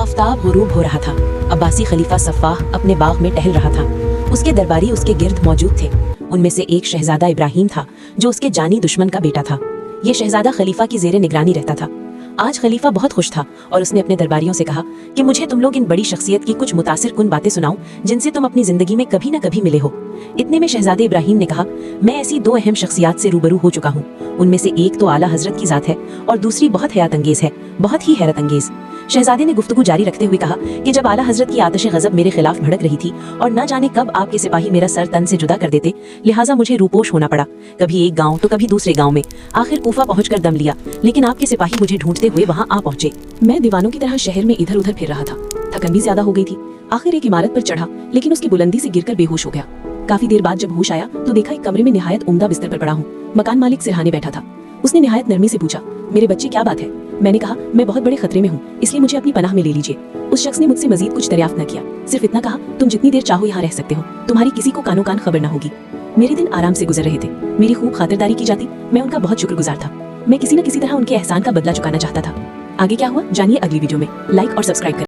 आफताब गुरूब हो रहा था। अब्बासी खलीफा सफ़ाह अपने बाग में टहल रहा था। उसके दरबारी उसके गिर्द मौजूद थे। उनमें से एक शहजादा इब्राहिम था जो उसके जानी दुश्मन का बेटा था। ये शहजादा खलीफा की ज़ेरे निगरानी रहता था। आज खलीफा बहुत खुश था और उसने अपने दरबारियों से कहा कि मुझे तुम लोग इन बड़ी शख्सियत की कुछ मुतासिर कुन बातें सुनाओ जिनसे तुम अपनी जिंदगी में कभी न कभी मिले हो। इतने में शहजादे इब्राहिम ने कहा, मैं ऐसी दो अहम शख्सियात से रूबरू हो चुका हूँ। उनमें से एक तो आला हजरत की जात है और दूसरी बहुत हयात अंगेज है, बहुत ही हैरत अंगेज। शहजादे ने गुफ्तगू जारी रखते हुए कहा कि जब आला हजरत की आतिश गजब मेरे खिलाफ भड़क रही थी और न जाने कब आपके सिपाही मेरा सर तन से जुदा कर देते, लिहाजा मुझे रूपोश होना पड़ा। कभी एक गांव तो कभी दूसरे गांव में, आखिर कूफा पहुंचकर दम लिया, लेकिन आपके सिपाही मुझे ढूंढते हुए वहां आ पहुंचे। मैं दीवानों की तरह शहर में इधर उधर फिर रहा था। थकन भी ज्यादा हो गई थी। आखिर एक इमारत पर चढ़ा, लेकिन उसकी बुलंदी से गिरकर बेहोश हो गया। काफी देर बाद जब होश आया तो देखा एक कमरे में निहायत उम्दा बिस्तर पर पड़ा हूँ। मकान मालिक सिरहाने बैठा था। उसने निहायत नरमी से पूछा, मेरे बच्चे क्या बात है? मैंने कहा, मैं बहुत बड़े खतरे में हूँ, इसलिए मुझे अपनी पनाह में ले लीजिए। उस शख्स ने मुझसे मजीद कुछ दरियाफ्त न किया, सिर्फ इतना कहा, तुम जितनी देर चाहो यहाँ रह सकते हो, तुम्हारी किसी को कानो कान खबर न होगी। मेरे दिन आराम से गुजर रहे थे। मेरी खूब खातिरदारी की जाती, मैं उनका बहुत शुक्रगुजार था। मैं किसी न किसी तरह उनके एहसान का बदला चुकाना चाहता था। आगे क्या हुआ जानिए अगली वीडियो में। लाइक और सब्सक्राइब करें।